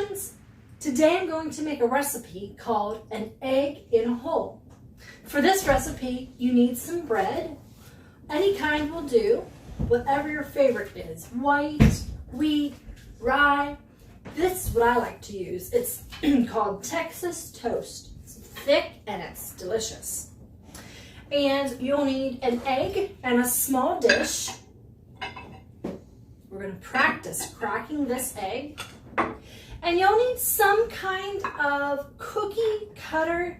friends, today I'm going to make a recipe called an egg in a hole. For this recipe, you need some bread. Any kind will do, whatever your favorite is. White, wheat, rye. This is what I like to use. It's called Texas toast. It's thick and it's delicious. And you'll need an egg and a small dish. We're going to practice cracking this egg. And you'll need some kind of cookie cutter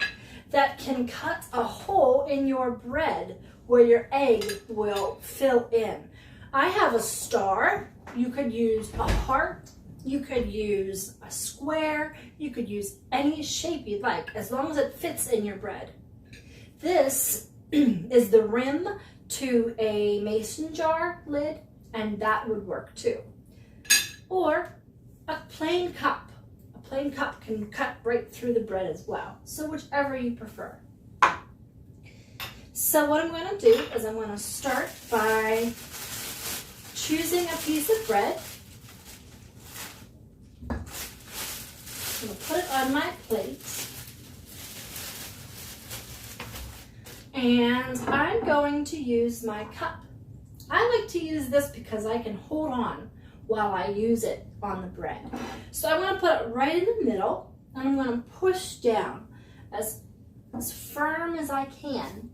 that can cut a hole in your bread where your egg will fill in. I have a star. You could use a heart. You could use a square. You could use any shape you'd like, as long as it fits in your bread. This is the rim to a mason jar lid, and that would work too. Or a plain cup. A plain cup can cut right through the bread as well. So whichever you prefer. So what I'm going to do is I'm going to start by choosing a piece of bread. I'm going to put it on my plate. And I'm going to use my cup. I like to use this because I can hold on while I use it on the bread. So I'm going to put it right in the middle, and I'm going to push down as firm as I can.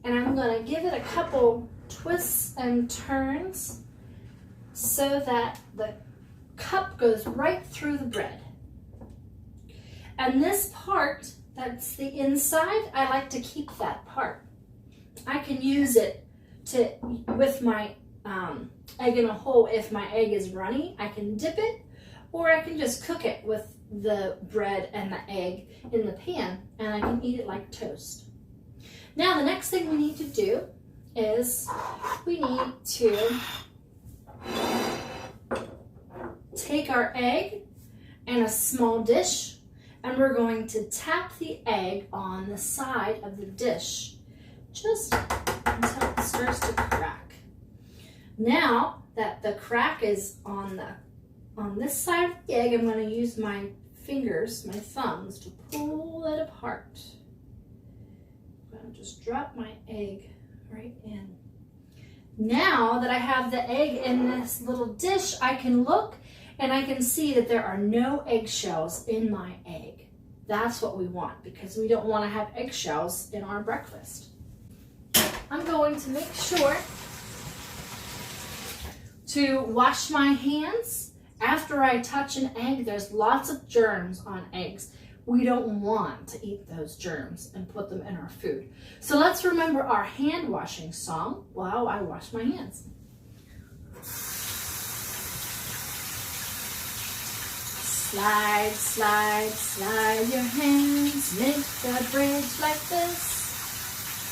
And I'm going to give it a couple twists and turns so that the cup goes right through the bread. And this part, that's the inside, I like to keep that part. I can use it with my egg in a hole. If my egg is runny, I can dip it, or I can just cook it with the bread and the egg in the pan, and I can eat it like toast. Now the next thing we need to do is we need to take our egg and a small dish, and we're going to tap the egg on the side of the dish just until it starts to crack. Now that the crack is on this side of the egg, I'm going to use my fingers, my thumbs, to pull it apart. I'm going to just drop my egg right in. Now that I have the egg in this little dish, I can look and I can see that there are no eggshells in my egg. That's what we want, because we don't want to have eggshells in our breakfast. I'm going to make sure to wash my hands after I touch an egg. There's lots of germs on eggs. We don't want to eat those germs and put them in our food. So let's remember our hand washing song while I wash my hands. Slide, slide, slide your hands, make a bridge like this.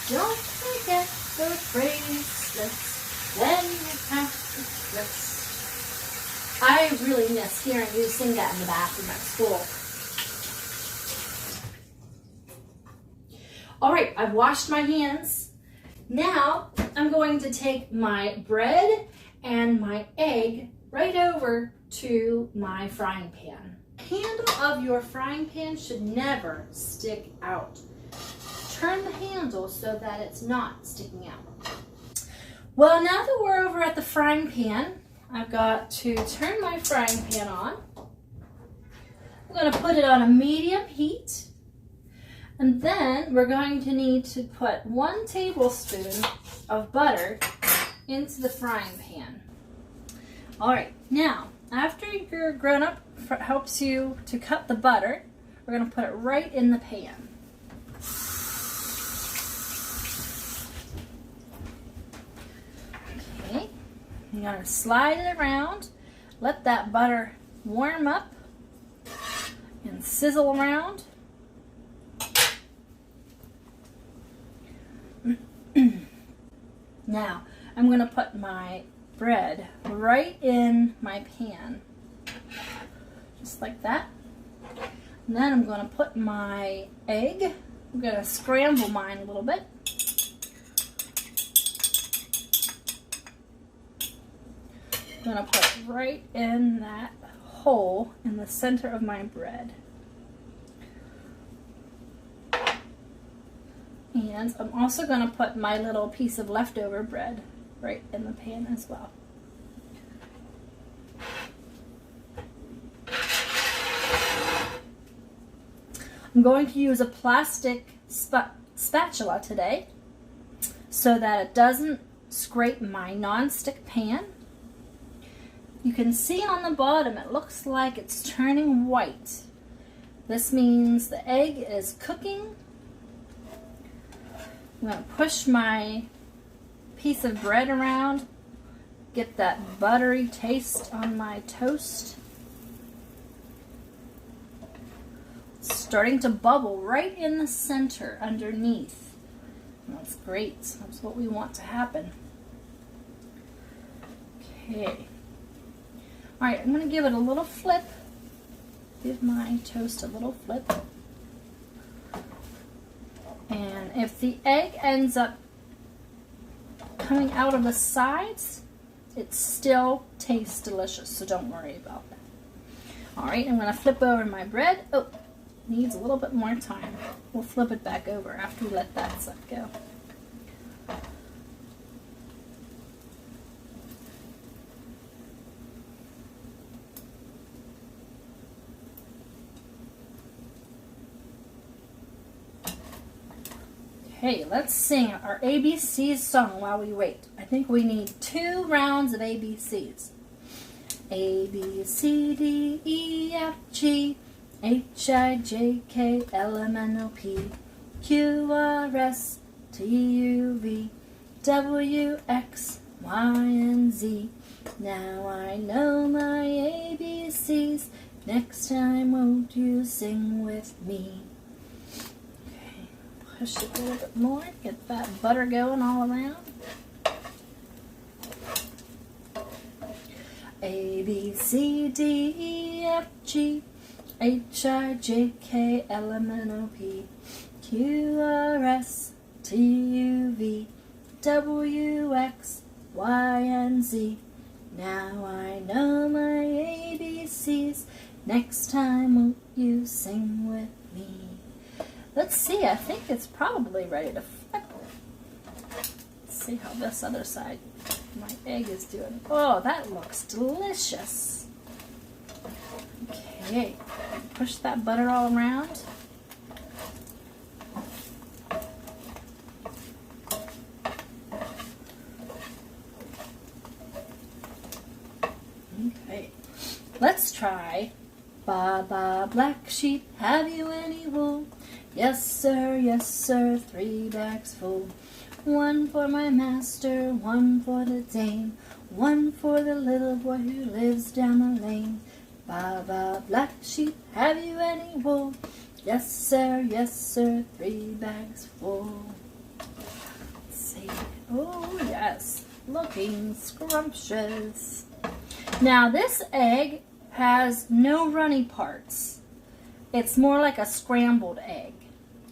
Don't forget the bracelets, then you have to twist. I really miss hearing you sing that in the bathroom at school. All right, I've washed my hands. Now I'm going to take my bread and my egg right over to my frying pan. The handle of your frying pan should never stick out. Turn the handle so that it's not sticking out. Well, now that we're over at the frying pan, I've got to turn my frying pan on. I'm going to put it on a medium heat. And then we're going to need to put 1 tablespoon of butter into the frying pan. All right, now, after your grown-up helps you to cut the butter, we're going to put it right in the pan. Okay, you're going to slide it around, let that butter warm up and sizzle around. Now, I'm going to put my bread right in my pan, just like that. And then I'm going to put my egg. I'm going to scramble mine a little bit. I'm going to put it right in that hole in the center of my bread. And I'm also going to put my little piece of leftover bread right in the pan as well. I'm going to use a plastic spatula today so that it doesn't scrape my non-stick pan. You can see on the bottom it looks like it's turning white. This means the egg is cooking. I'm going to push my piece of bread around, get that buttery taste on my toast. It's starting to bubble right in the center underneath. That's great. That's what we want to happen. Okay. Alright, I'm going to give it a little flip. Give my toast a little flip. And if the egg ends up coming out of the sides, it still tastes delicious, so don't worry about that. Alright, I'm going to flip over my bread. Oh, needs a little bit more time. We'll flip it back over after we let that set go. Okay, let's sing our ABCs song while we wait. I think we need 2 rounds of ABCs. A, B, C, D, E, F, G, H, I, J, K, L, M, N, O, P, Q, R, S, T, U, V, W, X, Y, and Z. Now I know my ABCs. Next time won't you sing with me? Push it a little bit more, get that butter going all around. A, B, C, D, E, F, G, H, I, J, K, L, M, N, O, P, Q, R, S, T, U, V, W, X, Y, and Z. Now I know my ABCs. Next time won't you sing with me? Let's see, I think it's probably ready to flip. Let's see how this other side, my egg is doing. Oh, that looks delicious. Okay, push that butter all around. Okay, let's try. Ba, ba, black sheep, have you any wool? Yes, sir, 3 bags full. 1 for my master, 1 for the dame, 1 for the little boy who lives down the lane. Ba, ba, black sheep, have you any wool? Yes, sir, 3 bags full. Let's see. Oh, yes, looking scrumptious. Now, this egg has no runny parts. It's more like a scrambled egg.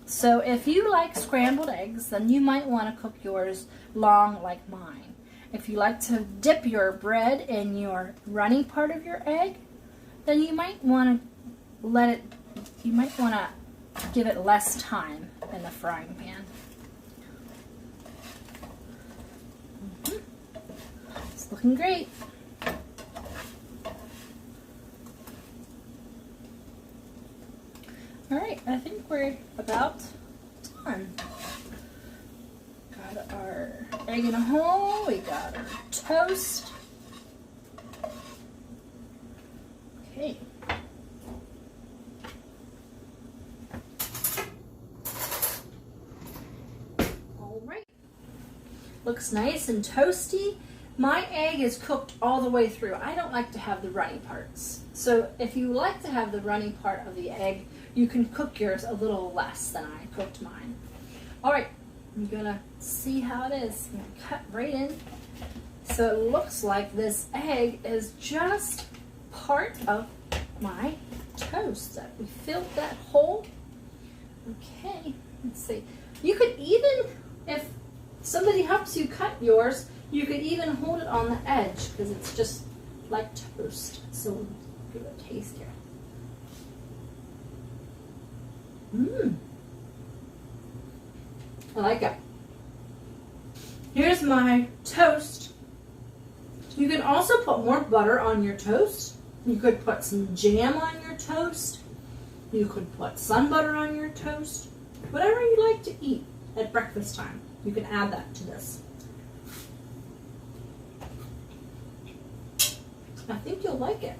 So if you like scrambled eggs, then you might want to cook yours long like mine. If you like to dip your bread in your runny part of your egg, then you might want to give it less time in the frying pan. It's looking great. Alright, I think we're about done. Got our egg in a hole, we got our toast. Okay. Alright. Looks nice and toasty. My egg is cooked all the way through. I don't like to have the runny parts. So if you like to have the runny part of the egg, you can cook yours a little less than I cooked mine. All right, I'm gonna see how it is. I'm gonna cut right in. So it looks like this egg is just part of my toast. We filled that hole. Okay, let's see. You could even, if somebody helps you cut yours, you could even hold it on the edge because it's just like toast. So give it a taste here. Mmm. I like it. Here's my toast. You can also put more butter on your toast. You could put some jam on your toast. You could put sun butter on your toast. Whatever you like to eat at breakfast time, you can add that to this. I think you'll like it.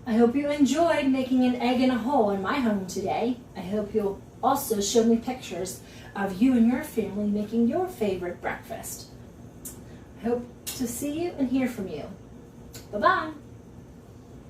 I hope you enjoyed making an egg in a hole in my home today. I hope you'll also show me pictures of you and your family making your favorite breakfast. I hope to see you and hear from you. Bye-bye.